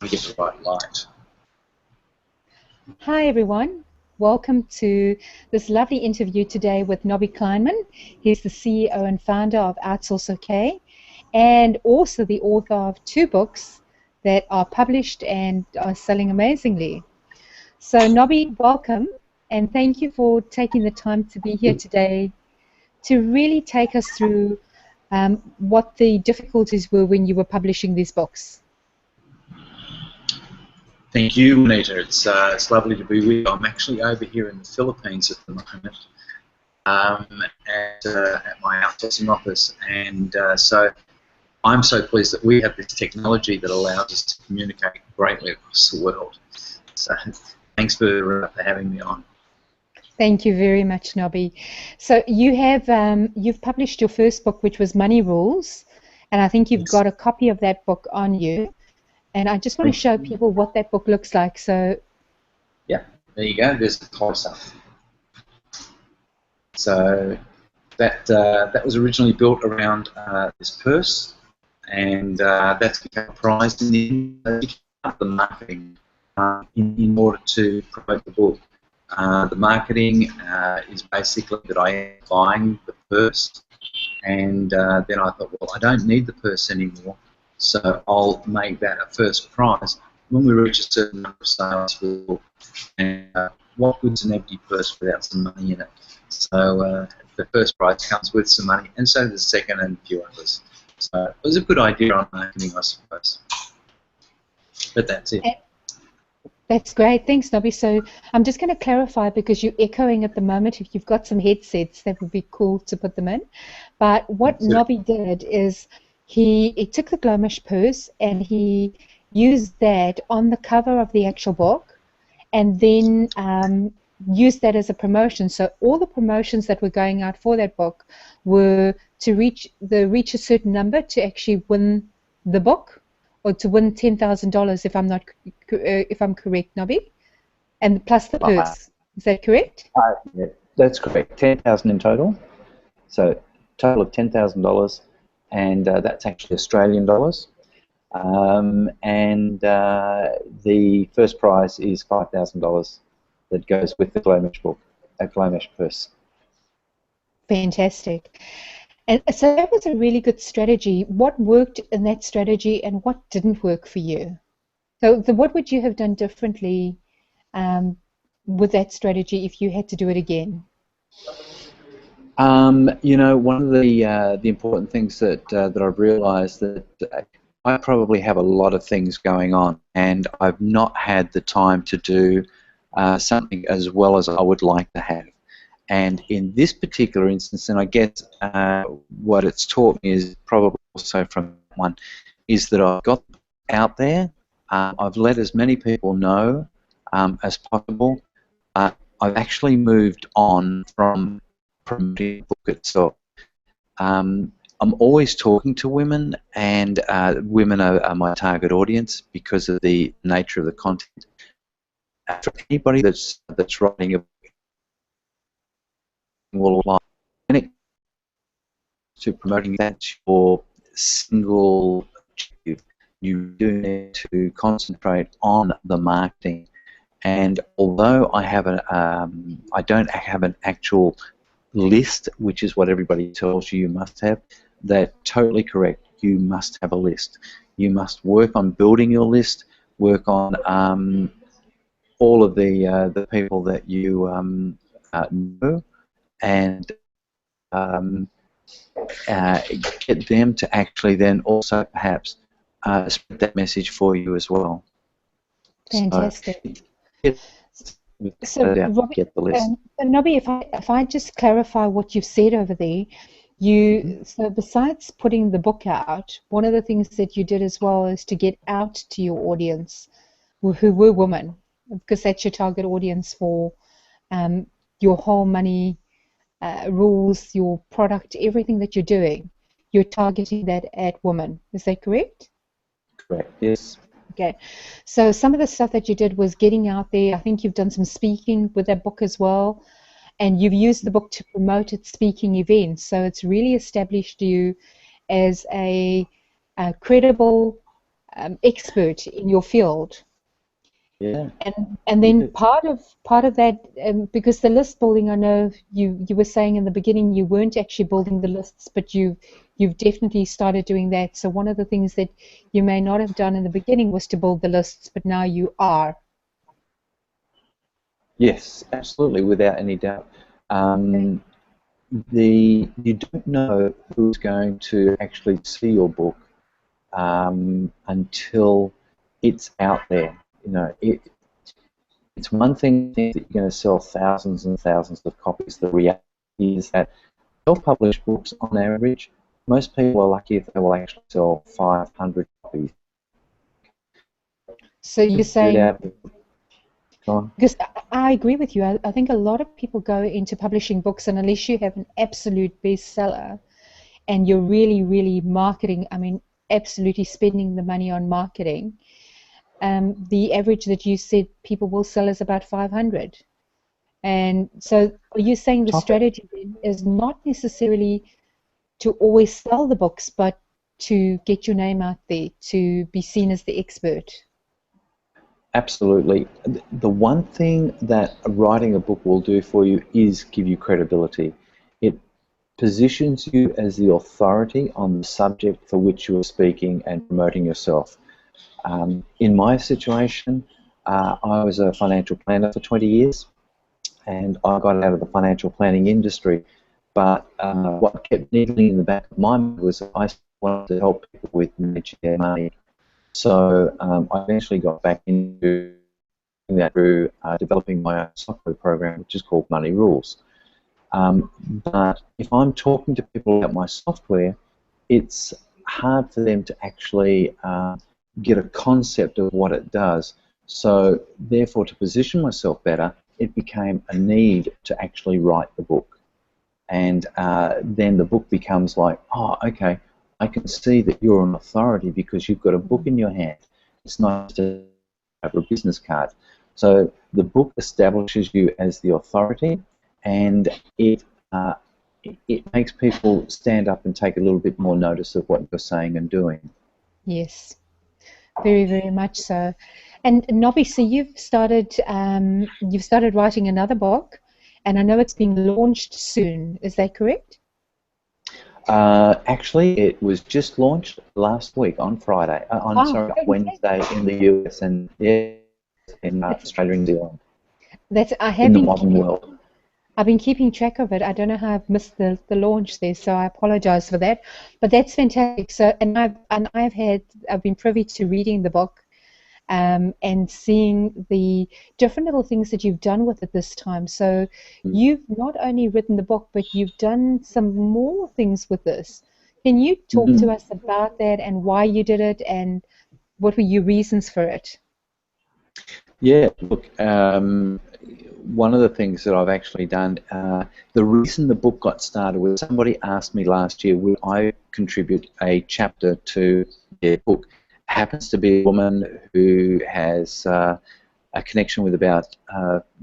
to get the right light. Hi everyone, welcome to this lovely interview today with Nobby Kleinman. He's the CEO and founder of Outsource OK and also the author of 2 books that are published and are selling amazingly. So Nobby, welcome and thank you for taking the time to be here today to really take us through what the difficulties were when you were publishing these books. Thank you, Anita. It's lovely to be with you. I'm actually over here in the Philippines at the moment at my outsourcing office, and so I'm so pleased that we have this technology that allows us to communicate greatly across the world. So thanks for having me on. Thank you very much, Nobby. So you have you've published your first book, which was Money Rules, and I think you've got a copy of that book on you. And I just want to show people what that book looks like. So, yeah, there you go. There's the close-up. So that was originally built around this purse, and that's become a prize in the marketing in order to promote the book. The marketing is basically that I am buying the purse, and then I thought, well, I don't need the purse anymore. So I'll make that a first prize. When we reach a certain number of sales, and what good's an empty purse without some money in it? So the first prize comes with some money, and so the second and a few others. So it was a good idea on marketing, I suppose. But that's it. That's great. Thanks, Nobby. So I'm just going to clarify because you're echoing at the moment. If you've got some headsets, that would be cool to put them in. But what Nobby did is he took the Glomish purse and he used that on the cover of the actual book and then used that as a promotion. So all the promotions that were going out for that book were to reach a certain number to actually win the book or to win $10,000 if I'm correct, Nobby, and plus the purse. Is that correct? Yeah, that's correct. 10,000 in total. So total of $10,000. And that's actually Australian dollars. And the first prize is $5,000 that goes with the Glomish book, a Glomish purse. Fantastic. And so that was a really good strategy. What worked in that strategy and what didn't work for you? So what would you have done differently with that strategy if you had to do it again? You know, one of the important things that I've realised that I probably have a lot of things going on, and I've not had the time to do something as well as I would like to have. And in this particular instance, and I guess what it's taught me is probably also from one, is that I've got out there. I've let as many people know as possible. I've actually moved on from promoting the book itself. I'm always talking to women, and women are my target audience because of the nature of the content. For anybody that's writing a book, will apply when it comes to promoting that your single objective. You do need to concentrate on the marketing. And although I have I don't have an actual list, which is what everybody tells you must have, they're totally correct. You must have a list. You must work on building your list, work on all of the people that you know, and get them to actually then also perhaps spread that message for you as well. Fantastic. So Robbie, get the list. Nobby, if I just clarify what you've said over there, so besides putting the book out, one of the things that you did as well is to get out to your audience who were women, because that's your target audience for your whole money rules, your product, everything that you're doing. You're targeting that at women. Is that correct? Correct, yes. Okay, so some of the stuff that you did was getting out there. I think you've done some speaking with that book as well, and you've used the book to promote its speaking events. So it's really established you as a credible expert in your field. Yeah. And then part of that, because the list building, I know you were saying in the beginning you weren't actually building the lists, but you've definitely started doing that. So one of the things that you may not have done in the beginning was to build the lists, but now you are. Yes, absolutely, without any doubt. You don't know who's going to actually see your book until it's out there. You know, it's one thing to think that you're going to sell thousands and thousands of copies. The reality is that self-published books, on average, most people are lucky if they will actually sell 500 copies. So you're saying, Go on. because I agree with you. I think a lot of people go into publishing books, and unless you have an absolute bestseller and you're really, really marketing, I mean, absolutely spending the money on marketing, the average that you said people will sell is about 500. And so are you saying the strategy is not necessarily to always sell the books, but to get your name out there, to be seen as the expert? Absolutely. The one thing that writing a book will do for you is give you credibility. It positions you as the authority on the subject for which you are speaking and promoting yourself. In my situation, I was a financial planner for 20 years, and I got out of the financial planning industry. But what kept niggling in the back of my mind was I wanted to help people with managing their money. So I eventually got back into that through developing my own software program, which is called Money Rules. But if I'm talking to people about my software, it's hard for them to actually get a concept of what it does. So therefore, to position myself better, it became a need to actually write the book. And then the book becomes like, oh, okay, I can see that you're an authority because you've got a book in your hand. It's not just a business card. So the book establishes you as the authority, and it makes people stand up and take a little bit more notice of what you're saying and doing. Yes, very, very much so. And Nobby, so you've started writing another book, and I know it's being launched soon. Is that correct? Actually, it was just launched last week on Friday. Wednesday in the US and in Australia and New Zealand. In the modern world. I've been keeping track of it. I don't know how I've missed the launch there, so I apologize for that. But that's fantastic. So, I've been privy to reading the book, and seeing the different little things that you've done with it this time. So you've not only written the book, but you've done some more things with this. Can you talk to us about that and why you did it and what were your reasons for it? Yeah, look, one of the things that I've actually done, the reason the book got started was somebody asked me last year, would I contribute a chapter to their book? Happens to be a woman who has a connection with about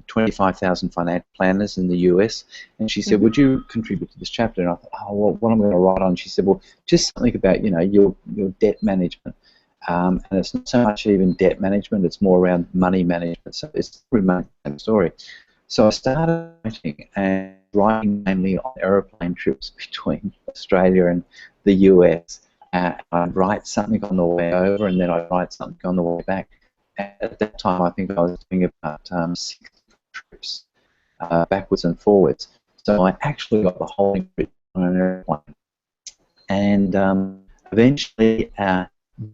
25,000 financial planners in the US, and she said, would you contribute to this chapter? And I thought, oh, well, what am I going to write on? She said, well, just something about, you know, your debt management. And it's not so much even debt management, it's more around money management. So it's pretty much the same story. So I started writing mainly on aeroplane trips between Australia and the US. I'd write something on the way over, and then I'd write something on the way back. At that time, I think I was doing about 6 trips backwards and forwards. So I actually got the whole thing written on an airplane. And eventually, the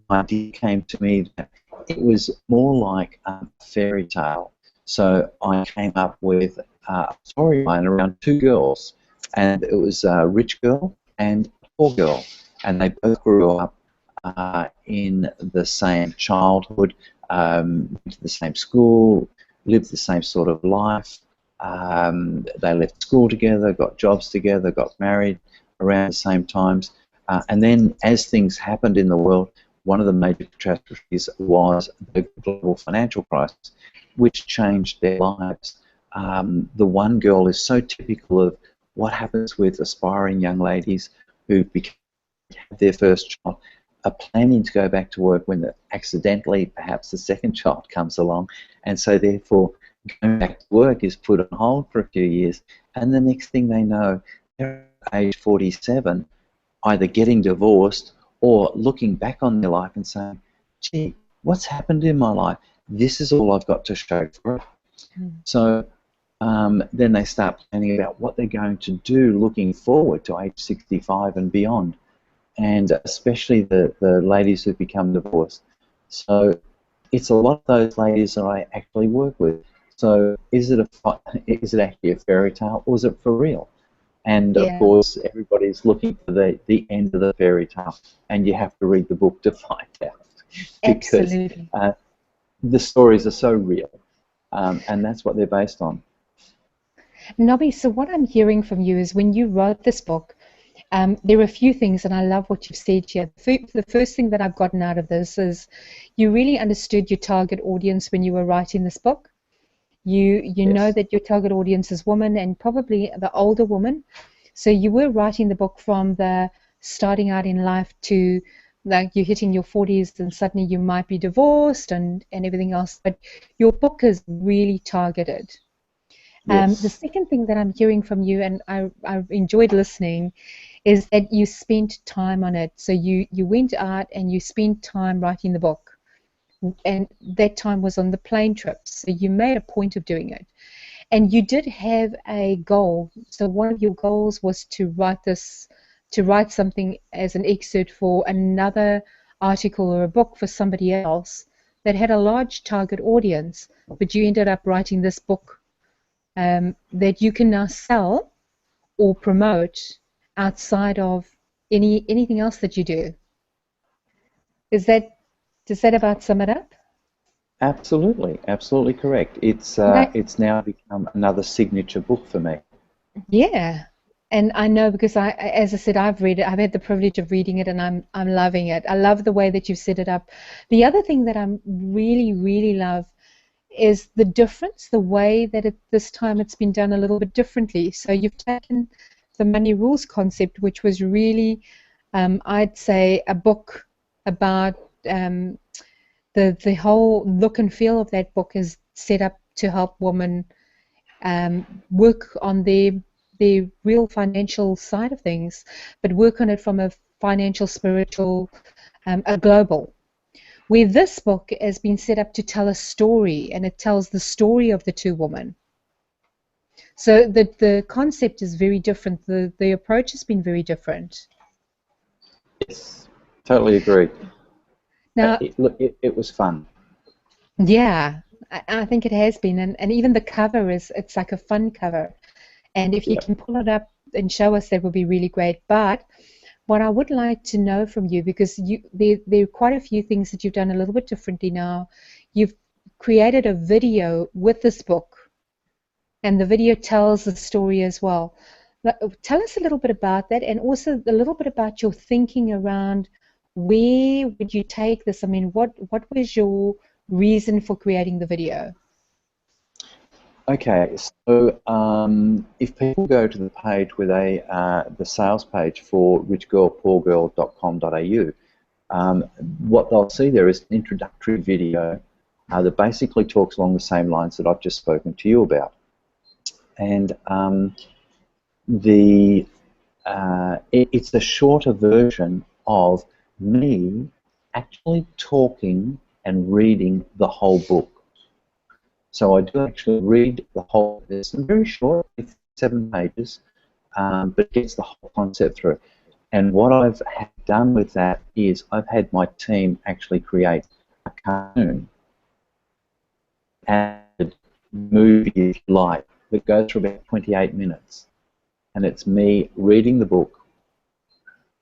idea came to me that it was more like a fairy tale. So I came up with a storyline around 2 girls, and it was a rich girl and a poor girl. And they both grew up in the same childhood, went to the same school, lived the same sort of life. They left school together, got jobs together, got married around the same times. And then as things happened in the world, one of the major catastrophes was the global financial crisis, which changed their lives. The one girl is so typical of what happens with aspiring young ladies who have their first child. are planning to go back to work when accidentally perhaps the second child comes along, and so therefore going back to work is put on hold for a few years, and the next thing they know, they're at age 47, either getting divorced or looking back on their life and saying, gee, what's happened in my life? This is all I've got to show for it. So then they start planning about what they're going to do looking forward to age 65 and beyond, and especially the ladies who become divorced. So it's a lot of those ladies that I actually work with. So is it actually a fairy tale, or is it for real? And of course, everybody's looking for the end of the fairy tale, and you have to read the book to find out, because the stories are so real, and that's what they're based on. Nobby, so what I'm hearing from you is when you wrote this book, there are a few things, and I love what you've said here. The first thing that I've gotten out of this is you really understood your target audience when you were writing this book. You know that your target audience is women, and probably the older woman. So you were writing the book from the starting out in life to like you're hitting your 40s and suddenly you might be divorced and everything else. But your book is really targeted. The second thing that I'm hearing from you, and I enjoyed listening, is that you spent time on it. So you went out and you spent time writing the book. And that time was on the plane trips, so you made a point of doing it. And you did have a goal. So one of your goals was to write something as an excerpt for another article or a book for somebody else that had a large target audience, but you ended up writing this book that you can now sell or promote outside of anything else that you do. Does that about sum it up? Absolutely, absolutely correct. It's now become another signature book for me. Yeah, and I know because as I said, I've read it. I've had the privilege of reading it, and I'm loving it. I love the way that you've set it up. The other thing that I really love is the difference, the way that this time it's been done a little bit differently. So you've taken the money rules concept, which was really, I'd say, a book about the whole look and feel of that book is set up to help women work on their real financial side of things, but work on it from a financial, spiritual, a global. Where this book has been set up to tell a story, and it tells the story of the two women. So the concept is very different. The approach has been very different. Yes, totally agree. Now, it was fun. Yeah, I think it has been, and even the cover it's like a fun cover. And if you can pull it up and show us, that would be really great. But what I would like to know from you, because there are quite a few things that you've done a little bit differently now. You've created a video with this book, and the video tells the story as well. Tell us a little bit about that, and also a little bit about your thinking around where would you take this? I mean, what was your reason for creating the video? Okay, so if people go to the page with the sales page for richgirlpoorgirl.com.au, what they'll see there is an introductory video that basically talks along the same lines that I've just spoken to you about. And it's a shorter version of me actually talking and reading the whole book. So I do actually read the whole. It's very short, it's 7 pages, but gets the whole concept through. And what I've done with that is I've had my team actually create a cartoon and movie, if you like, that goes for about 28 minutes. And it's me reading the book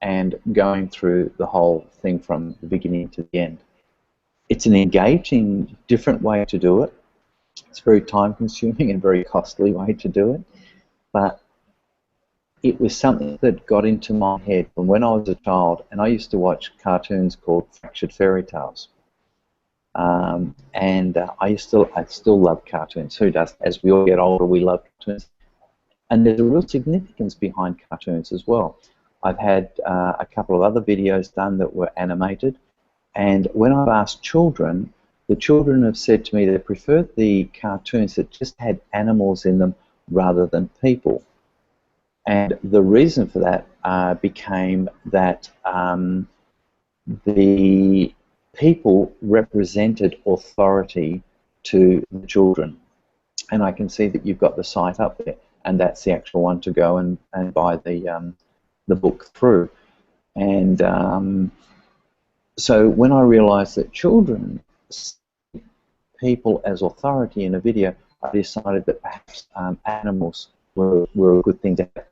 and going through the whole thing from the beginning to the end. It's an engaging, different way to do it. It's a very time-consuming and very costly way to do it, but it was something that got into my head from when I was a child, and I used to watch cartoons called Fractured Fairy Tales. I still love cartoons. Who does? As we all get older, we love cartoons. And there's a real significance behind cartoons as well. I've had a couple of other videos done that were animated, and when I've asked children, the children have said to me they preferred the cartoons that just had animals in them rather than people. And the reason for that became that the people represented authority to the children. And I can see that you've got the site up there, and that's the actual one to go and buy the book through. And so when I realised that children see people as authority in a video, I decided that perhaps animals were a good thing to have.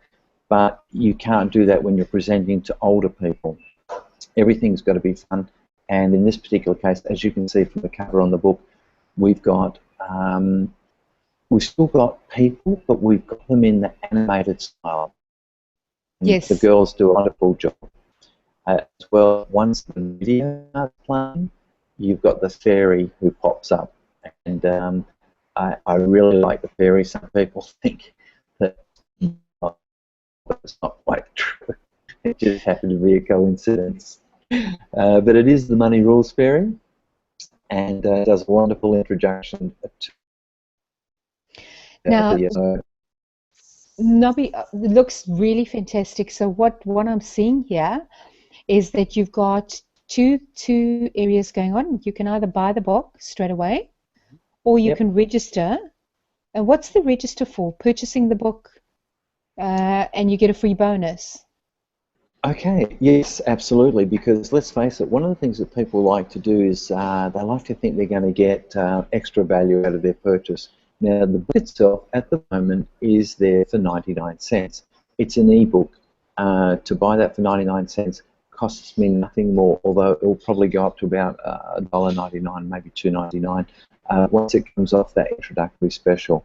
But you can't do that when you're presenting to older people. Everything's got to be fun. And in this particular case, as you can see from the cover on the book, we've still got people, but we've got them in the animated style. And Yes. the girls do a wonderful job. As well, once the video is playing, you've got the fairy who pops up. And I really like the fairy. Some people think that it's not quite true. It just happened to be a coincidence. But it is the Money Rules fairy, and does a wonderful introduction to Now, video. Nobby, it looks really fantastic. So what I'm seeing here is that you've got two areas going on. You can either buy the book straight away, or you Yep. can register. And what's the register for? Purchasing the book, and you get a free bonus. Okay, yes, absolutely, because let's face it, one of the things that people like to do is they like to think they're going to get extra value out of their purchase. Now, the book itself at the moment is there for 99 cents. It's an ebook. To buy that for 99 cents costs me nothing more, although it will probably go up to about $1.99, maybe $2.99 once it comes off that introductory special.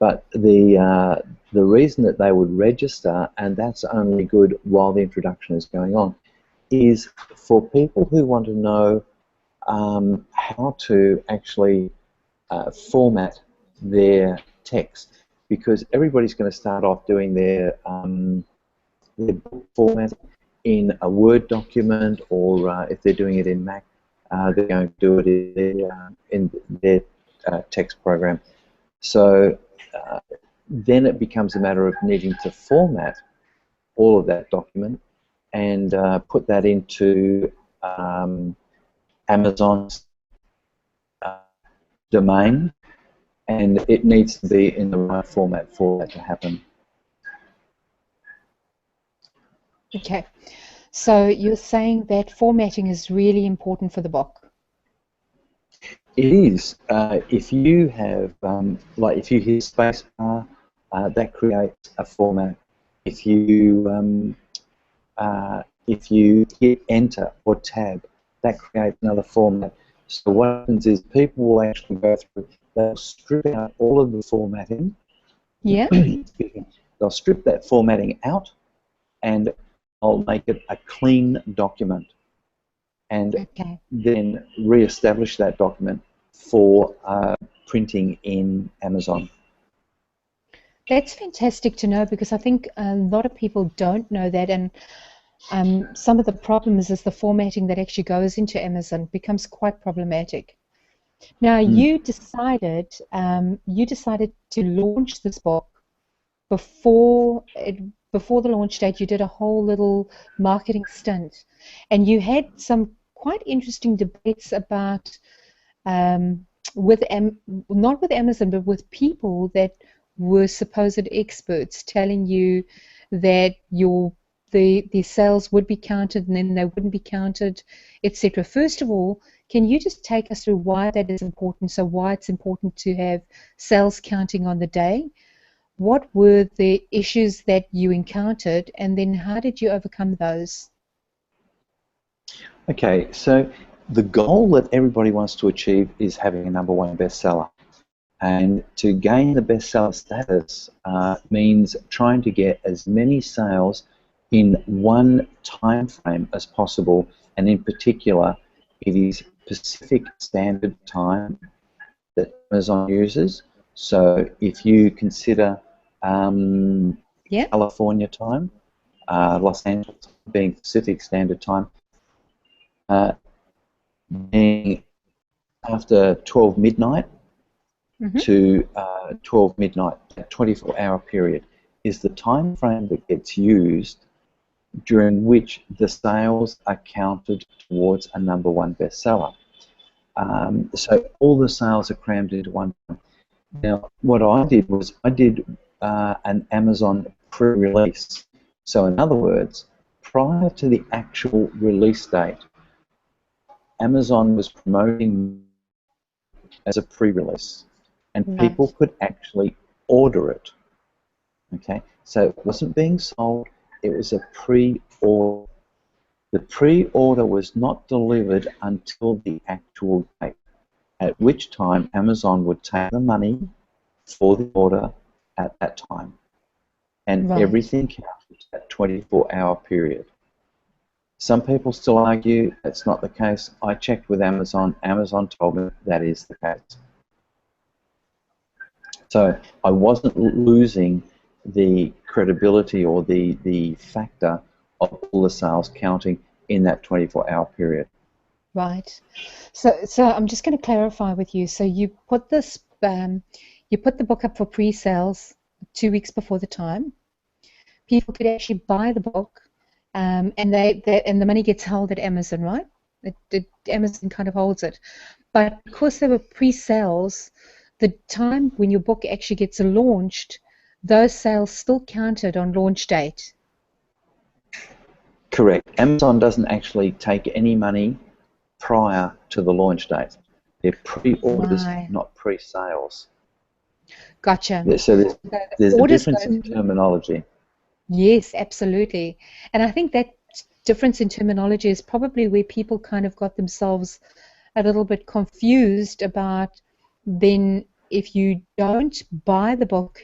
But the reason that they would register, and that's only good while the introduction is going on, is for people who want to know how to actually format their text, because everybody's going to start off doing their book format in a Word document, or if they're doing it in Mac, they're going to do it in their text program. So then it becomes a matter of needing to format all of that document and put that into Amazon's domain, and it needs to be in the right format for that to happen. Okay. So you're saying that formatting is really important for the book. It is. If you have, like, if you hit spacebar, that creates a format. If you hit enter or tab, that creates another format. So what happens is people will actually go through. They'll strip out all of the formatting. Yeah. They'll strip that formatting out, and I'll make it a clean document, and Okay. then re-establish that document for printing in Amazon. That's fantastic to know, because I think a lot of people don't know that, and some of the problems is the formatting that actually goes into Amazon becomes quite problematic. Now, you decided to launch this book before the launch date. You did a whole little marketing stint, and you had some quite interesting debates about not with Amazon, but with people that were supposed experts telling you that the sales would be counted and then they wouldn't be counted, etc. First of all, can you just take us through why that is important? So why it's important to have sales counting on the day? What were the issues that you encountered, and then how did you overcome those? Okay, so the goal that everybody wants to achieve is having a #1 bestseller. And to gain the bestseller status means trying to get as many sales in one time frame as possible, and in particular, it is Pacific Standard Time that Amazon uses. So if you consider Yeah. California time, Los Angeles being Pacific Standard Time, being after 12 midnight to 12 midnight, that 24-hour period, is the time frame that gets used during which the sales are counted towards a #1 bestseller. So all the sales are crammed into one. Now, what I did was I did an Amazon pre-release. So in other words, prior to the actual release date, Amazon was promoting as a pre-release, and people could actually order it. Okay, so it wasn't being sold, it was a pre-order. The pre-order was not delivered until the actual date, at which time Amazon would take the money for the order at that time. And everything counted that 24-hour period. Some people still argue that's not the case. I checked with Amazon. Amazon told me that is the case. So I wasn't losing the credibility or the factor of all the sales counting in that 24-hour period. Right. So I'm just going to clarify with you. So you put this, you put the book up for pre-sales 2 weeks before the time. People could actually buy the book, and the money gets held at Amazon, right? Amazon kind of holds it. But because there were pre-sales, the time when your book actually gets launched, those sales still counted on launch date. Correct. Amazon doesn't actually take any money prior to the launch date. They're pre-orders, not pre-sales. Gotcha. So there's a difference in terminology. Yes, absolutely. And I think that difference in terminology is probably where people kind of got themselves a little bit confused about then if you don't buy the book,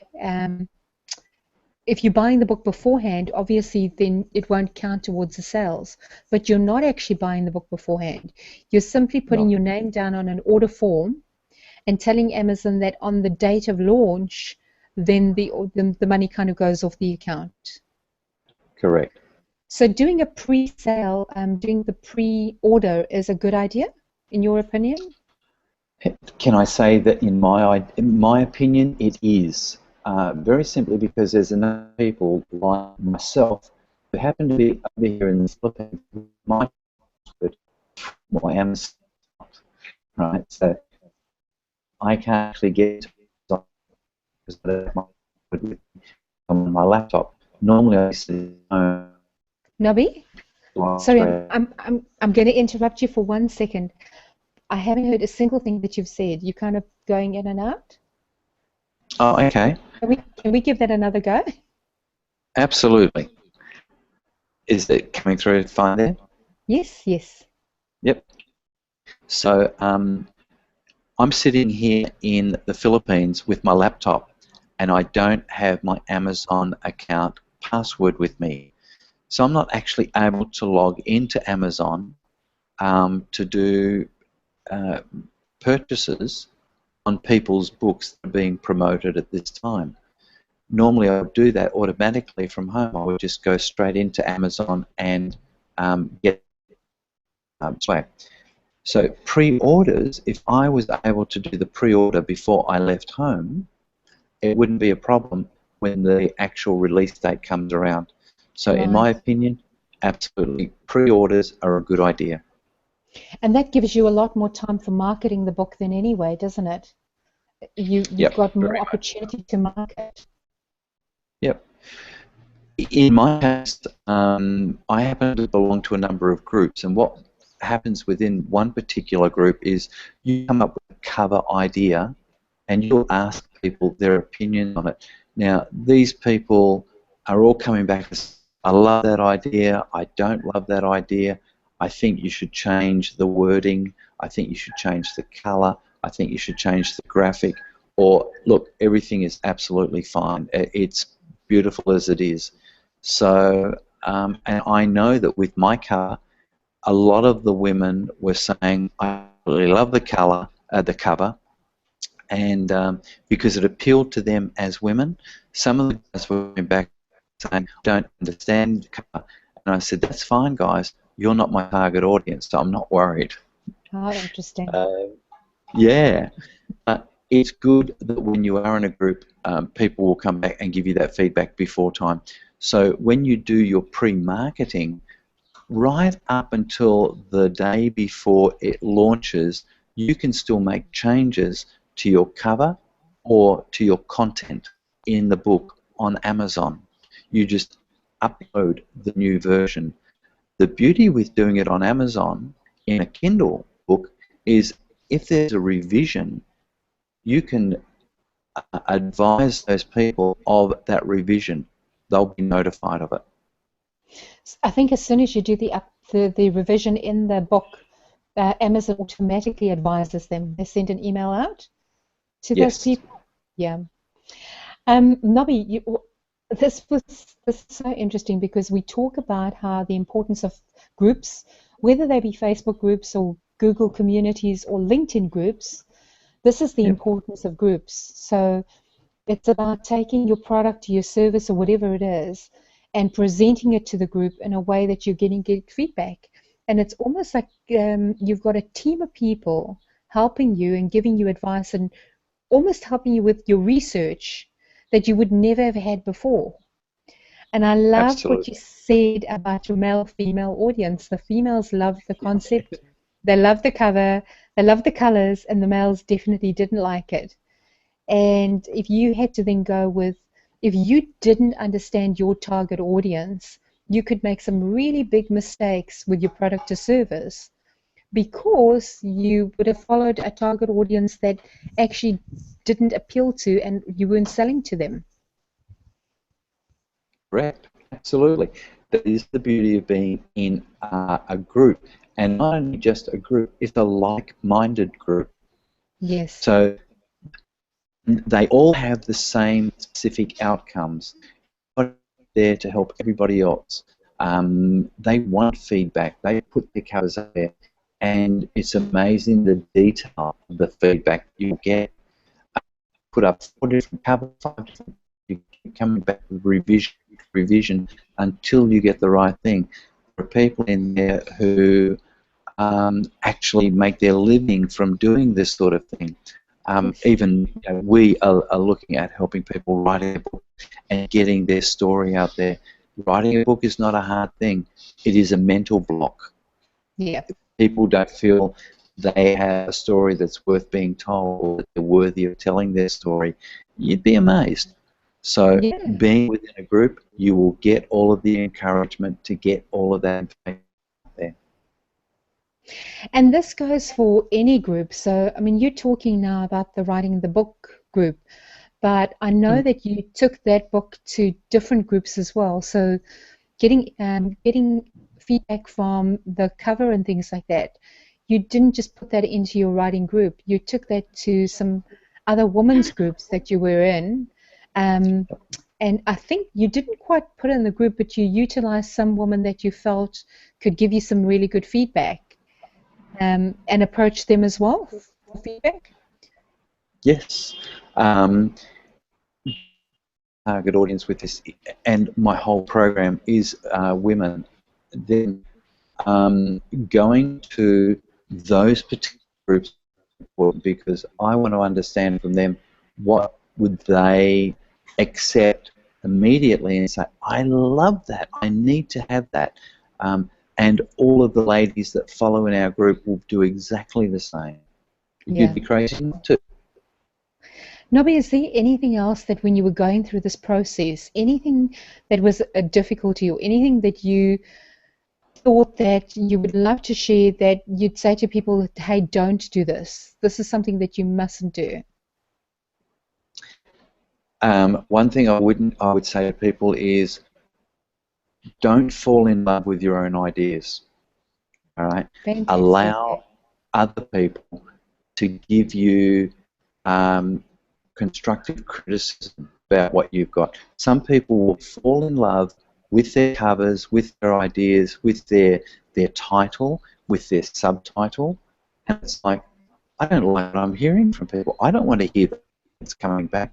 if you're buying the book beforehand, obviously then it won't count towards the sales. But you're not actually buying the book beforehand. You're simply putting your name down on an order form and telling Amazon that on the date of launch, then the money kind of goes off the account. Correct. So doing a pre-sale, doing the pre-order is a good idea, in your opinion? Can I say that in my opinion, it is. Very simply because there's enough people like myself who happen to be over here in the Philippines with my Amazon, right? So I can't actually get to because I don't have on my laptop. Normally I sit home. Nobby? Sorry, I'm going to interrupt you for 1 second. I haven't heard a single thing that you've said. You're kind of going in and out. Oh, okay. Can we give that another go? Absolutely. Is it coming through fine there? Yes, yes. Yep. So I'm sitting here in the Philippines with my laptop, and I don't have my Amazon account password with me. So I'm not actually able to log into Amazon to do purchases on people's books that are being promoted at this time. Normally I would do that automatically from home. I would just go straight into Amazon and get swag. So pre-orders, if I was able to do the pre-order before I left home, it wouldn't be a problem when the actual release date comes around. So in my opinion, absolutely, pre-orders are a good idea. And that gives you a lot more time for marketing the book then anyway, doesn't it? You've got more opportunity to market. Yep. In my case, I happen to belong to a number of groups, and what happens within one particular group is you come up with a cover idea and you'll ask people their opinion on it. Now, these people are all coming back and saying, I love that idea, I don't love that idea, I think you should change the wording, I think you should change the color, I think you should change the graphic, or look, everything is absolutely fine, it's beautiful as it is. So, and I know that with my cover, a lot of the women were saying, I really love the color, the cover, and because it appealed to them as women. Some of the guys were going back, saying, don't understand cover. And I said, that's fine, guys. You're not my target audience, so I'm not worried. How interesting. Yeah. It's good that when you are in a group, people will come back and give you that feedback before time. So when you do your pre-marketing, right up until the day before it launches, you can still make changes to your cover or to your content in the book on Amazon. You just upload the new version. The beauty with doing it on Amazon in a Kindle book is if there's a revision, you can advise those people of that revision. They'll be notified of it. I think as soon as you do the revision in the book, Amazon automatically advises them. They send an email out to those people. Yeah. Nobby, this is so interesting because we talk about how the importance of groups, whether they be Facebook groups or Google communities or LinkedIn groups, this is the importance of groups. So it's about taking your product, your service, or whatever it is, and presenting it to the group in a way that you're getting good feedback. And it's almost like you've got a team of people helping you and giving you advice and almost helping you with your research that you would never have had before. And I love what you said about your male-female audience. The females love the concept, they love the cover, they love the colors, and the males definitely didn't like it. And if you had to then go with, if you didn't understand your target audience, you could make some really big mistakes with your product or service because you would have followed a target audience that actually didn't appeal to and you weren't selling to them. Correct, absolutely. That is the beauty of being in a group, and not only just a group, it's a like-minded group. Yes. So they all have the same specific outcomes. They're there to help everybody else. They want feedback. They put their covers out there, and it's amazing the detail of the feedback you get. Put up 4 different covers, 5 different. You keep coming back with revision until you get the right thing. There are people in there who actually make their living from doing this sort of thing. Even we are looking at helping people write a book and getting their story out there. Writing a book is not a hard thing. It is a mental block. Yeah. People don't feel they have a story that's worth being told or that they're worthy of telling their story. You'd be amazed. So being within a group, you will get all of the encouragement to get all of that information out there. And this goes for any group. So, I mean, you're talking now about the Writing the Book group, but I know that you took that book to different groups as well. So getting feedback from the cover and things like that, you didn't just put that into your writing group. You took that to some other women's groups that you were in. And I think you didn't quite put it in the group, but you utilized some women that you felt could give you some really good feedback. And approach them as well for feedback? Yes. Target audience with this, and my whole program is women. Then going to those particular groups is important because I want to understand from them what would they accept immediately and say, I love that, I need to have that. And all of the ladies that follow in our group will do exactly the same. You'd be crazy not to. Nobby, is there anything else that when you were going through this process, anything that was a difficulty or anything that you thought that you would love to share that you'd say to people, hey, don't do this. This is something that you mustn't do? One thing I would say to people is don't fall in love with your own ideas. All right? Fantastic. Allow other people to give you constructive criticism about what you've got. Some people will fall in love with their covers, with their ideas, with their title, with their subtitle, and it's like, I don't like what I'm hearing from people. I don't want to hear that it's coming back.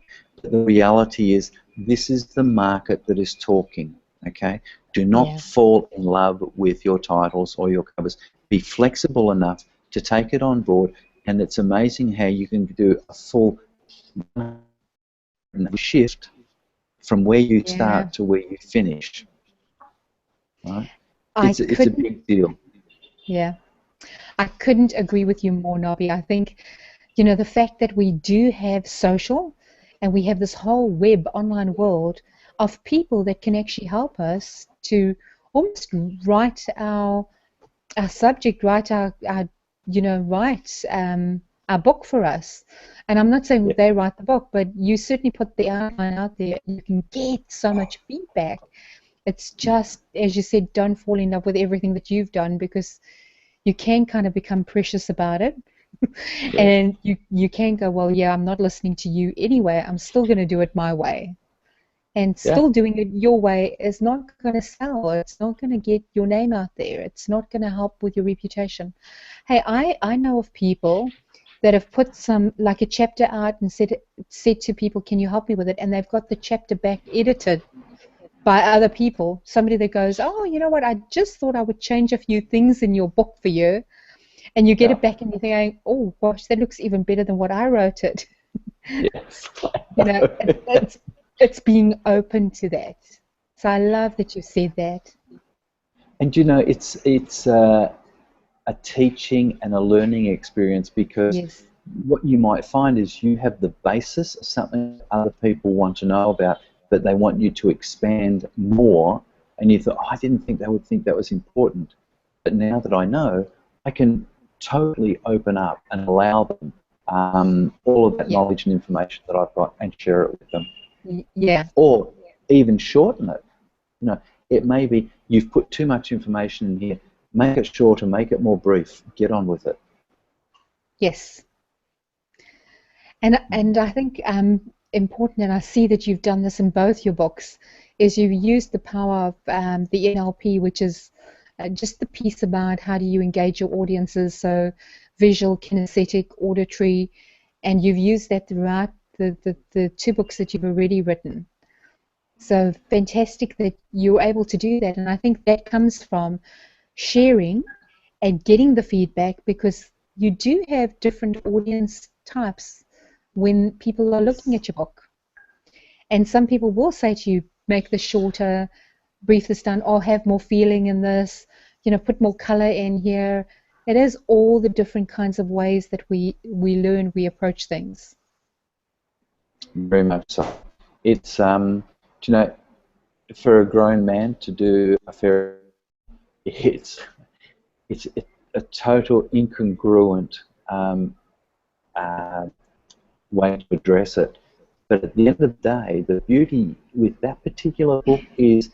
the reality is this is the market that is talking, okay? Do not fall in love with your titles or your covers. Be flexible enough to take it on board, and it's amazing how you can do a full shift from where you start to where you finish. Right? It's a big deal. Yeah. I couldn't agree with you more, Nobby. I think, you know, the fact that we do have social and we have this whole web online world of people that can actually help us to almost write our subject, write our you know, write our book for us. And I'm not saying they write the book, but you certainly put the outline out there. You can get so much feedback. It's just, as you said, don't fall in love with everything that you've done, because you can kind of become precious about it. And you can go, well, yeah, I'm not listening to you anyway. I'm still going to do it my way. And still doing it your way is not going to sell. It's not going to get your name out there. It's not going to help with your reputation. Hey, I know of people that have put some, like a chapter out and said to people, can you help me with it? And they've got the chapter back edited by other people. Somebody that goes, oh, you know what, I just thought I would change a few things in your book for you. And you get it back and you're thinking, oh, gosh, that looks even better than what I wrote it. Yes. You know, it's being open to that. So I love that you said that. And you know, it's a teaching and a learning experience, because what you might find is you have the basis of something other people want to know about, but they want you to expand more, and you thought, oh, I didn't think they would think that was important. But now that I know, I can totally open up and allow them all of that knowledge and information that I've got and share it with them. Yeah. Or even shorten it. You know, it may be you've put too much information in here. Make it shorter, make it more brief. Get on with it. Yes. And I think important, and I see that you've done this in both your books, is you've used the power of the NLP, which is just the piece about how do you engage your audiences, so visual, kinesthetic, auditory, and you've used that throughout the two books that you've already written. So fantastic that you're able to do that, and I think that comes from sharing and getting the feedback, because you do have different audience types when people are looking at your book. And some people will say to you, make this shorter, brief this down, or have more feeling in this, you know, put more color in here. It is all the different kinds of ways that we learn, we approach things. Very much so. It's, you know, for a grown man to do a fair, it's a total incongruent way to address it. But at the end of the day, the beauty with that particular book is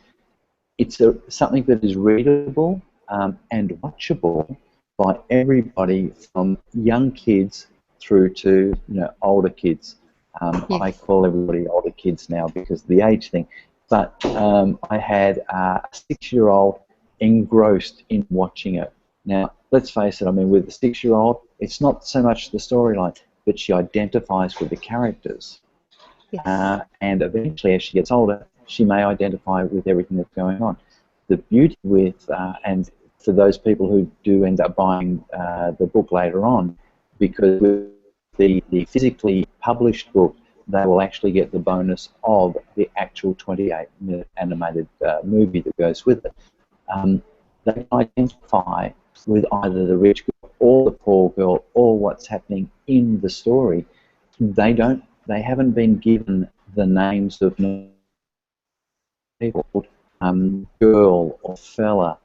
it's something that is readable and watchable by everybody, from young kids through to, you know, older kids. I call everybody older kids now because of the age thing. But I had a 6-year-old engrossed in watching it. Now, let's face it, I mean, with the 6-year-old, it's not so much the storyline, but she identifies with the characters. And eventually, as she gets older, she may identify with everything that's going on. The beauty with, and for those people who do end up buying the book later on, because with the physically published book, they will actually get the bonus of the actual 28-minute animated movie that goes with it. They identify with either the rich girl or the poor girl or what's happening in the story. They haven't been given the names of people, girl or fella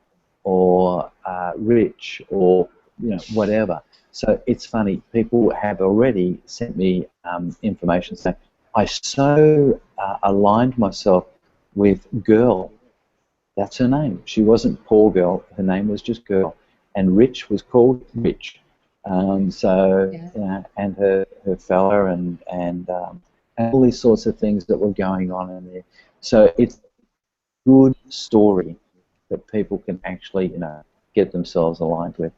or rich or, you know, whatever. So it's funny, people have already sent me information saying, I so aligned myself with girl. That's her name. She wasn't poor girl, her name was just girl. And rich was called rich. And her fella and all these sorts of things that were going on in there. So it's a good story that people can actually, you know, get themselves aligned with.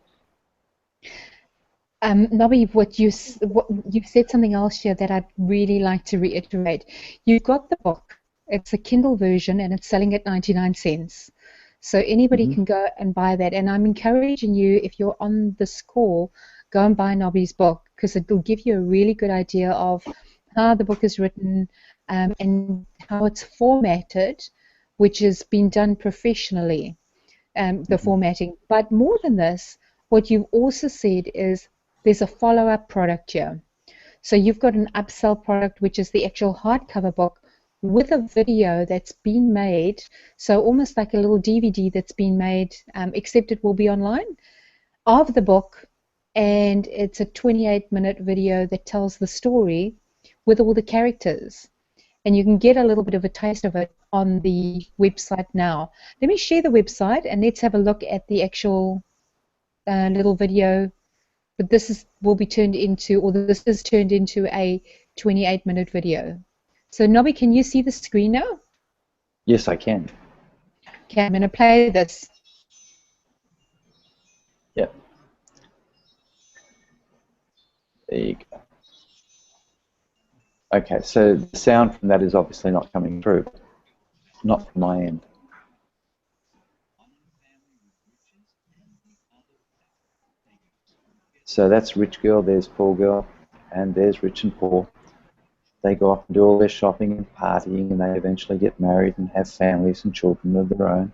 Nobby, what you've said something else here that I'd really like to reiterate. You've got the book. It's a Kindle version, and it's selling at 99 cents. So anybody can go and buy that. And I'm encouraging you, if you're on this call, go and buy Nobby's book, because it will give you a really good idea of how the book is written, and how it's formatted, which has been done professionally, the formatting. But more than this, what you've also said is there's a follow-up product here. So you've got an upsell product, which is the actual hardcover book with a video that's been made, so almost like a little DVD that's been made, except it will be online, of the book, and it's a 28-minute video that tells the story with all the characters. And you can get a little bit of a taste of it on the website now. Let me share the website, and let's have a look at the actual little video. But this will be turned into, or this is turned into a 28-minute video. So Nobby, can you see the screen now? Yes, I can. Okay, I'm going to play this. Yep. There you go. Okay, so the sound from that is obviously not coming through. Not from my end. So that's rich girl, there's poor girl, and there's rich and poor. They go off and do all their shopping and partying, and they eventually get married and have families and children of their own.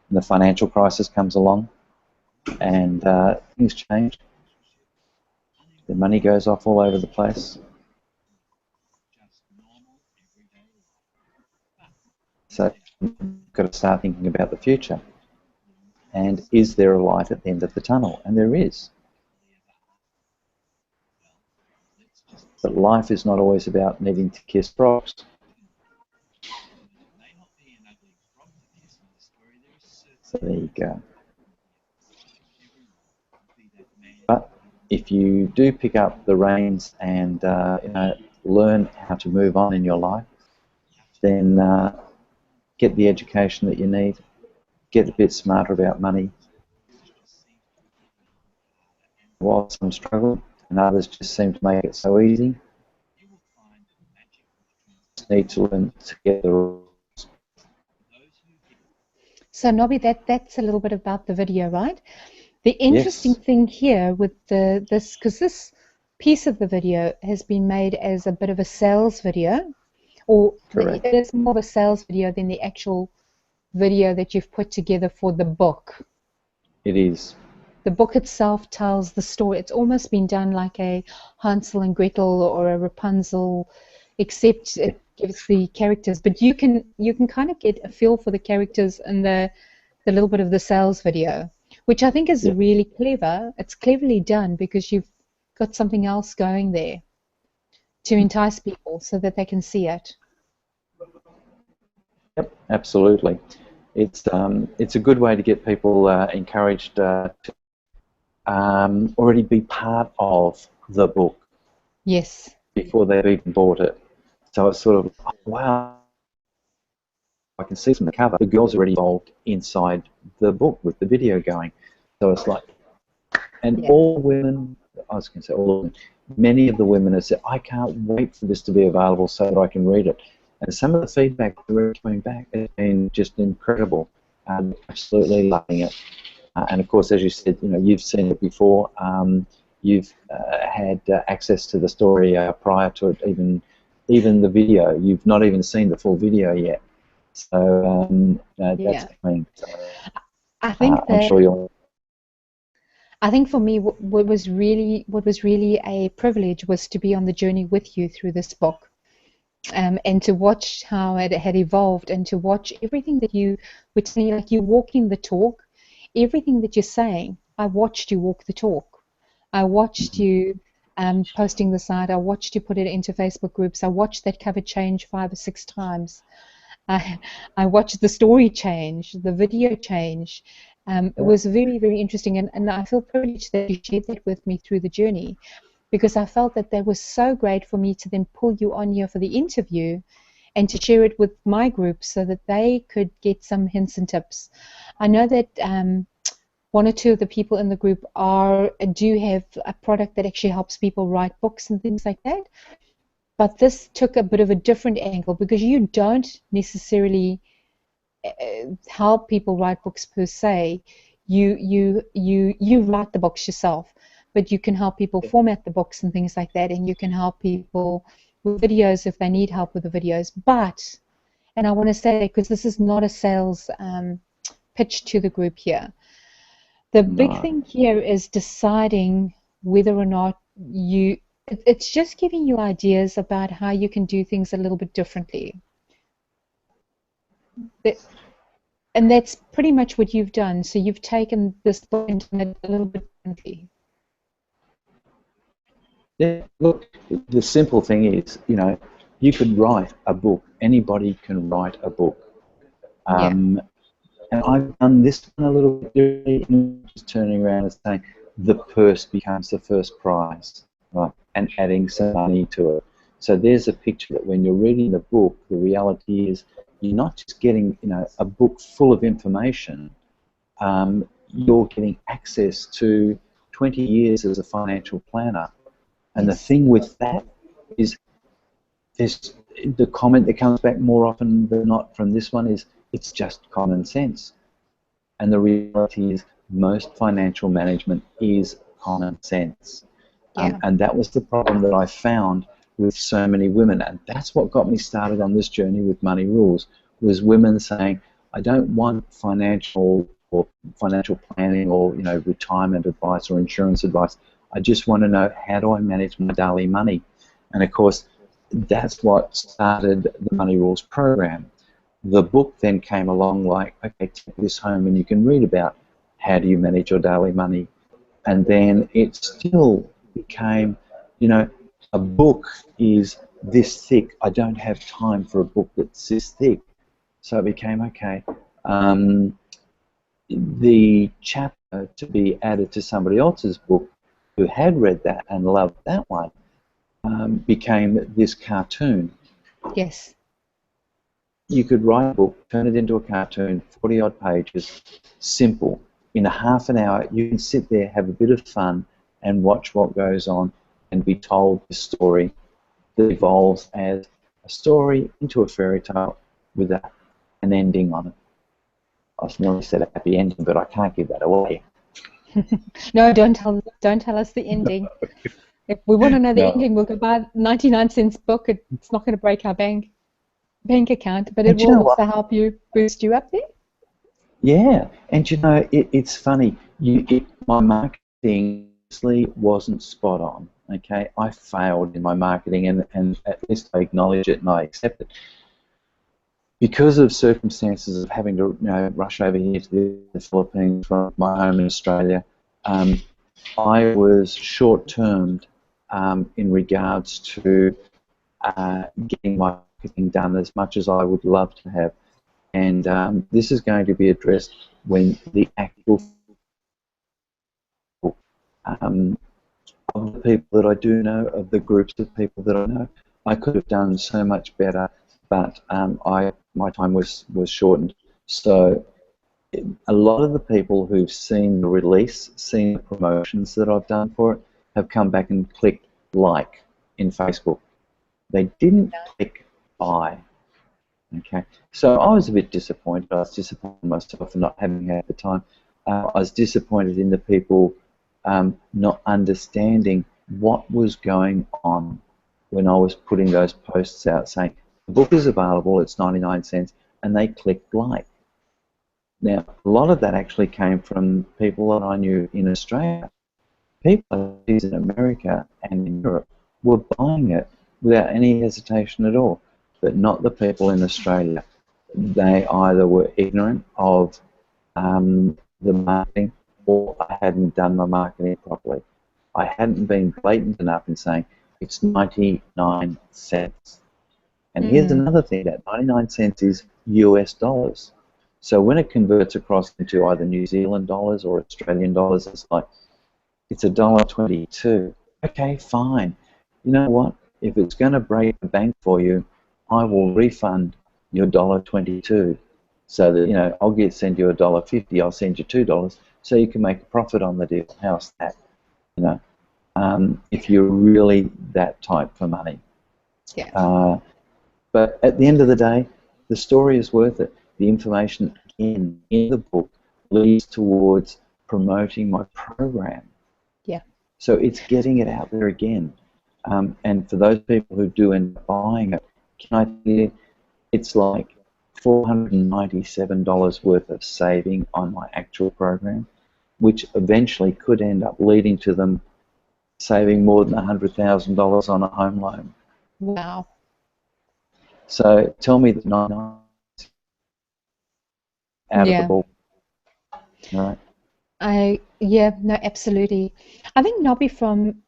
And the financial crisis comes along, and things change. The money goes off all over the place. So you've got to start thinking about the future. And is there a light at the end of the tunnel? And there is. But life is not always about needing to kiss frogs. So there you go. But if you do pick up the reins and learn how to move on in your life, then get the education that you need, get a bit smarter about money. While some struggle and others just seem to make it so easy, you need to learn to get the rules. So Nobby, that's a little bit about the video, right? The interesting thing here with this, because this piece of the video has been made as a bit of a sales video, or it is more of a sales video than the actual video that you've put together for the book. It is. The book itself tells the story. It's almost been done like a Hansel and Gretel or a Rapunzel, except it gives the characters. But you can kind of get a feel for the characters in the little bit of the sales video, which I think is really clever. It's cleverly done because you've got something else going there to entice people so that they can see it. Yep, absolutely. It's a good way to get people encouraged to already be part of the book. Yes. Before they've even bought it. So it's sort of, oh, wow, I can see from the cover, the girl's already involved inside the book with the video going. So it's like, and all women, I was going to say all women, many of the women have said, I can't wait for this to be available so that I can read it. And some of the feedback we're coming back has been just incredible. Absolutely loving it. And of course, as you said, you've seen it before. You've had access to the story prior to it, even the video. You've not even seen the full video yet. So that's coming. I think I'm sure you'll. I think for me, what was really a privilege was to be on the journey with you through this book, and to watch how it had evolved, and to watch everything that you were saying, like you walking the talk, everything that you're saying. I watched you walk the talk. I watched you posting the site. I watched you put it into Facebook groups. I watched that cover change 5 or 6 times. I watched the story change, the video change. It was very, very interesting, and I feel privileged that you shared that with me through the journey, because I felt that was so great for me to then pull you on here for the interview and to share it with my group so that they could get some hints and tips. I know that one or two of the people in the group do have a product that actually helps people write books and things like that. But this took a bit of a different angle, because you don't necessarily help people write books per se. You write the books yourself, but you can help people format the books and things like that, and you can help people with videos if they need help with the videos. But, and I want to say that because this is not a sales pitch to the group here, the big thing here is deciding whether or not it's just giving you ideas about how you can do things a little bit differently. And that's pretty much what you've done. So you've taken this book and done it a little bit differently. Yeah, look, the simple thing is, you know, you could write a book. Anybody can write a book. And I've done this one a little bit differently, just turning around and saying the purse becomes the first prize, right, and adding some money to it. So there's a picture that when you're reading the book, the reality is you're not just getting, you know, a book full of information. You're getting access to 20 years as a financial planner. And the thing with that is there's the comment that comes back more often than not from this one is it's just common sense. And the reality is most financial management is common sense. And that was the problem that I found with so many women. And that's what got me started on this journey with Money Rules, was women saying, I don't want financial planning or, you know, retirement advice or insurance advice. I just want to know, how do I manage my daily money? And of course, that's what started the Money Rules program. The book then came along like, okay, take this home and you can read about how do you manage your daily money. And then it still became, you know, a book is this thick. I don't have time for a book that's this thick. So it became, okay, the chapter to be added to somebody else's book who had read that and loved that one became this cartoon. Yes. You could write a book, turn it into a cartoon, 40-odd pages, simple. In a half an hour, you can sit there, have a bit of fun, and watch what goes on and be told the story that evolves as a story into a fairy tale with an ending on it. I was nearly said a happy ending, but I can't give that away. No, don't tell us the ending. If we want to know the ending, we'll go buy 99-cent book. It's not going to break our bank account, but it will also help you boost you up there. Yeah, and you know, it's funny. My marketing wasn't spot on. Okay, I failed in my marketing, and at least I acknowledge it and I accept it. Because of circumstances of having to, you know, rush over here to the Philippines from my home in Australia, I was short-termed in regards to getting my marketing done as much as I would love to have. And this is going to be addressed when the actual of the people that I do know, of the groups of people that I know, I could have done so much better, but my time was shortened. So a lot of the people who've seen the release, seen the promotions that I've done for it, have come back and clicked like in Facebook. They didn't click buy. Okay, so I was a bit disappointed. I was disappointed in myself for not having had the time. I was disappointed in the people not understanding what was going on when I was putting those posts out saying, the book is available, it's 99 cents, and they clicked like. Now, a lot of that actually came from people that I knew in Australia. People in America and in Europe were buying it without any hesitation at all, but not the people in Australia. They either were ignorant of the marketing, or I hadn't done my marketing properly. I hadn't been blatant enough in saying it's 99 cents. And here's another thing, that 99 cents is US dollars. So when it converts across into either New Zealand dollars or Australian dollars, it's like, it's $1.22. Okay, fine. You know what? If it's going to break the bank for you, I will refund your $1.22. so that, you know, send you $1.50, I'll send you $2, so you can make a profit on the deal. How's that? You know, if you're really that tight for money. Yeah. But at the end of the day, the story is worth it. The information, again, in the book leads towards promoting my program. Yeah. So it's getting it out there again. And for those people who do end up buying it, can I tell you, it's like $497 worth of saving on my actual program, which eventually could end up leading to them saving more than $100,000 on a home loan. Wow. So tell me that 99 out of the ball. Right. Yeah, no, absolutely. I think, Nobby, from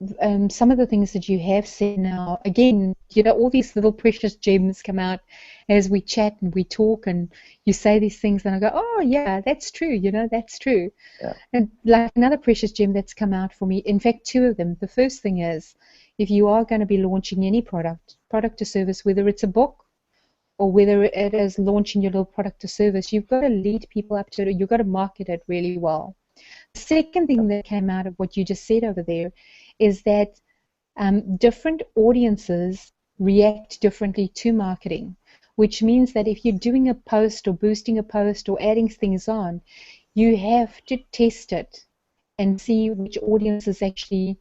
some of the things that you have said now, again, you know, all these little precious gems come out as we chat and we talk, and you say these things, and I go, oh, yeah, that's true, you know, that's true. Yeah. And like another precious gem that's come out for me, in fact, two of them. The first thing is, if you are going to be launching any product or service, whether it's a book or whether it is launching your little product or service, you've got to lead people up to it. You've got to market it really well. The second thing that came out of what you just said over there is that different audiences react differently to marketing, which means that if you're doing a post or boosting a post or adding things on, you have to test it and see which audience is actually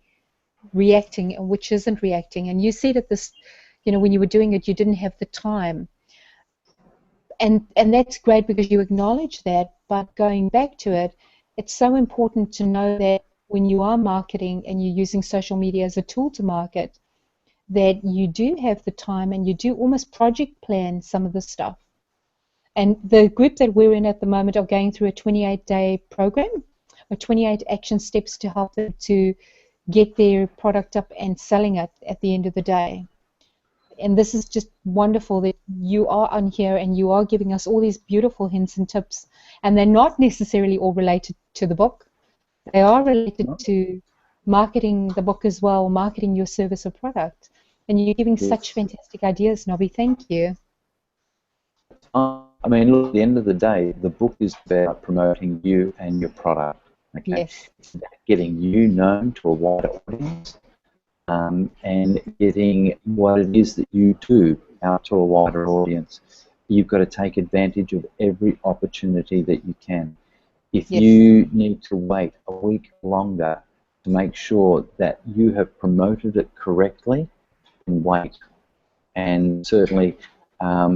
reacting and which isn't reacting. And you said at this, you know, when you were doing it, you didn't have the time. And that's great because you acknowledge that, but going back to it, it's so important to know that when you are marketing and you're using social media as a tool to market, that you do have the time and you do almost project plan some of the stuff. And the group that we're in at the moment are going through a 28-day program, or 28 action steps to help them to get their product up and selling it at the end of the day. And this is just wonderful that you are on here and you are giving us all these beautiful hints and tips, and they're not necessarily all related to the book. They are related to marketing the book as well, marketing your service or product. And you're giving such fantastic ideas, Nobby. Thank you. I mean, look, at the end of the day, the book is about promoting you and your product. Okay? Yes. It's about getting you known to a wider audience. And getting what it is that you do out to a wider audience. You've got to take advantage of every opportunity that you can. If you need to wait a week longer to make sure that you have promoted it correctly, then wait. And certainly, I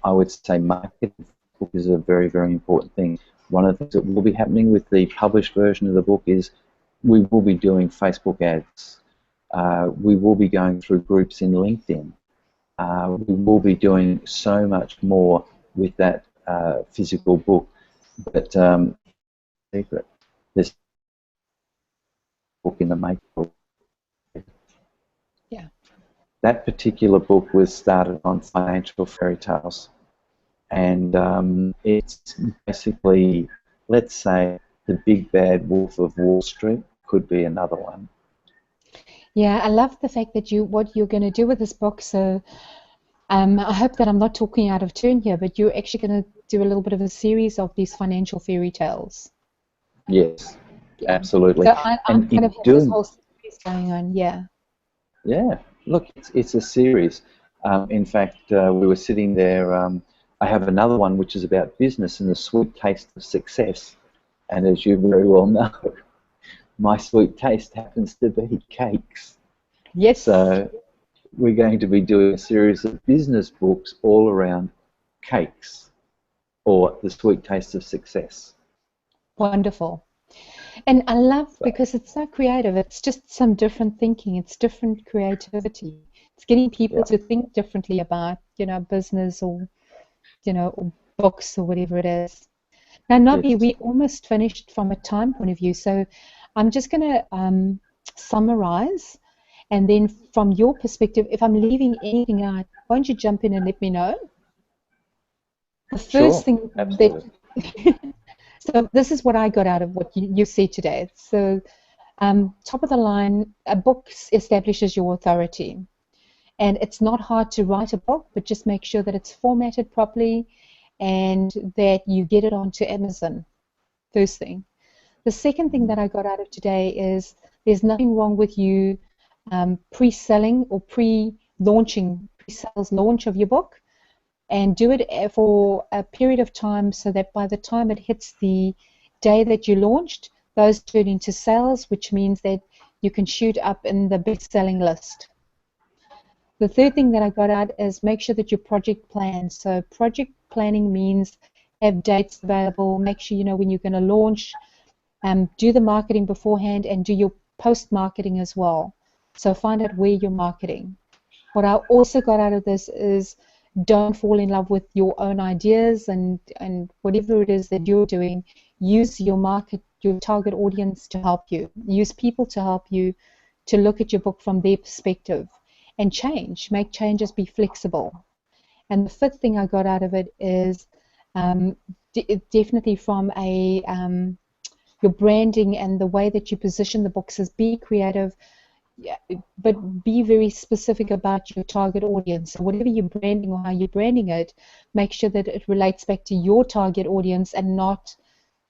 would say marketing book is a very, very important thing. One of the things that will be happening with the published version of the book is we will be doing Facebook ads. We will be going through groups in LinkedIn. We will be doing so much more with that physical book. But secret, there's a book in the making. Yeah. That particular book was started on financial fairy tales, and it's basically, let's say, the big bad wolf of Wall Street could be another one. Yeah, I love the fact that what you're going to do with this book. So I hope that I'm not talking out of turn here, but you're actually going to do a little bit of a series of these financial fairy tales. Yes, absolutely. So I and kind of have this whole series going on, yeah. Yeah, look, it's a series. In fact, we were sitting there. I have another one which is about business and the sweet taste of success. And as you very well know, my sweet taste happens to be cakes. Yes. So we're going to be doing a series of business books all around cakes or the sweet taste of success. Wonderful. And I love, because it's so creative, it's just some different thinking, it's different creativity. It's getting people to think differently about, you know, business or, you know, or books or whatever it is. Now, Nobby, we almost finished from a time point of view, so I'm just going to summarize, and then from your perspective, if I'm leaving anything out, why don't you jump in and let me know? The first thing absolutely. So this is what I got out of what you said today. So top of the line, a book establishes your authority. And it's not hard to write a book, but just make sure that it's formatted properly and that you get it onto Amazon, first thing. The second thing that I got out of today is there's nothing wrong with you pre-selling or pre-launching, pre-sales launch of your book, and do it for a period of time so that by the time it hits the day that you launched, those turn into sales, which means that you can shoot up in the best-selling list. The third thing that I got out is make sure that you project plan. So project planning means have dates available, make sure you know when you're going to launch, do the marketing beforehand, and do your post-marketing as well. So find out where you're marketing. What I also got out of this is don't fall in love with your own ideas and whatever it is that you're doing. Use your market, your target audience to help you. Use people to help you to look at your book from their perspective and change. Make changes, be flexible. And the fifth thing I got out of it is definitely from a your branding and the way that you position the books is be creative, but be very specific about your target audience. So whatever you're branding or how you're branding it, make sure that it relates back to your target audience and not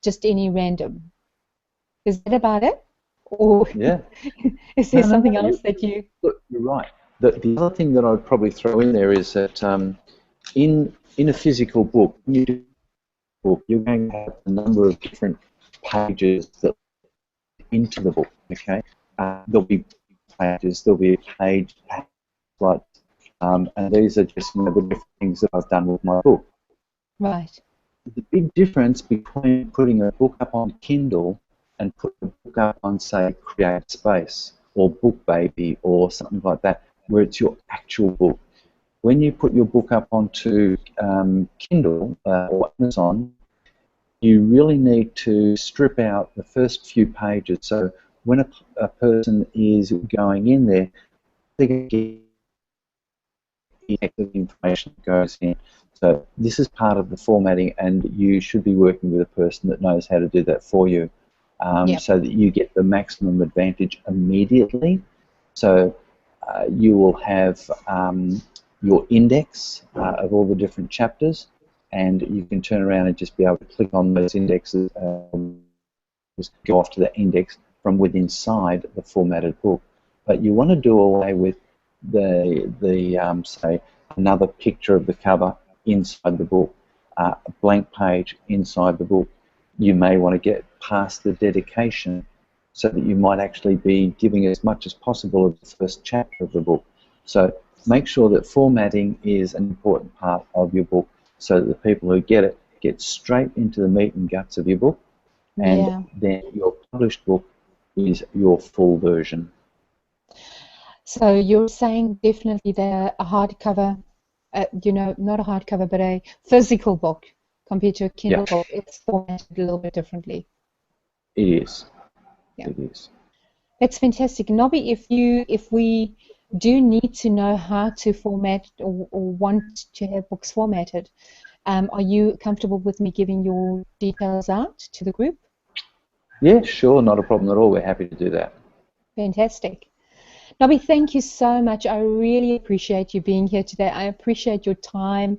just any random. Is that about it? Or Yeah. is there something else that you... Look, you're right. The other thing that I'd probably throw in there is that in a physical book, you're going to have a number of different pages that into the book. Okay, there'll be pages, there'll be a page, like, and these are just the different things that I've done with my book. Right. The big difference between putting a book up on Kindle and putting a book up on, say, Create Space or BookBaby or something like that, where it's your actual book. When you put your book up onto Kindle or Amazon, you really need to strip out the first few pages. So when a person is going in there, they're going to get the information that goes in. So this is part of the formatting, and you should be working with a person that knows how to do that for you, so that you get the maximum advantage immediately. So you will have your index of all the different chapters, and you can turn around and just be able to click on those indexes, just go off to the index from within inside the formatted book. But you want to do away with the say, another picture of the cover inside the book, a blank page inside the book. You may want to get past the dedication so that you might actually be giving as much as possible of the first chapter of the book. So make sure that formatting is an important part of your book so that the people who get it get straight into the meat and guts of your book, and then your published book is your full version. So you're saying definitely that a hardcover, not a hardcover, but a physical book compared to a Kindle book, it's formatted a little bit differently. It is. Yeah. It is. That's fantastic. Nobby, if we do need to know how to format or want to have books formatted, are you comfortable with me giving your details out to the group? Yeah, sure, not a problem at all. We're happy to do that. Fantastic. Nobby, thank you so much. I really appreciate you being here today. I appreciate your time.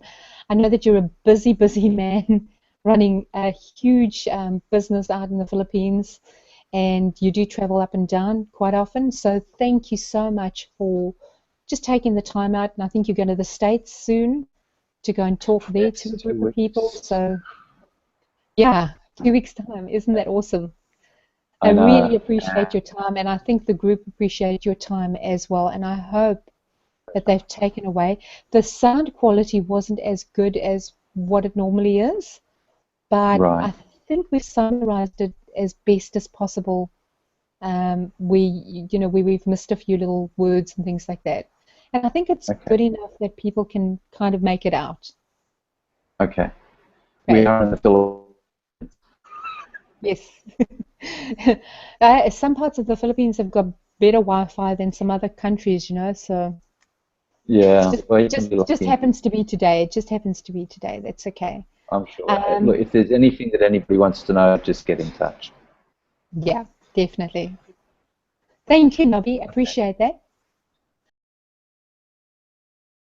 I know that you're a busy, busy man running a huge business out in the Philippines, and you do travel up and down quite often. So thank you so much for just taking the time out. And I think you're going to the States soon to go and talk there to a group of people. So, yeah, 2 weeks' time. Isn't that awesome? I really appreciate your time, and I think the group appreciate your time as well, and I hope that they've taken away. The sound quality wasn't as good as what it normally is, but I think we've summarized it as best as possible. We've missed a few little words and things like that, and I think it's good enough that people can kind of make it out. Okay. We are in the Philippines. Yes. Some parts of the Philippines have got better Wi-Fi than some other countries, so yeah, it just happens to be today. It just happens to be today. That's okay. I'm sure. Look, if there's anything that anybody wants to know, just get in touch. Yeah, definitely. Thank you, Nobby. Appreciate that.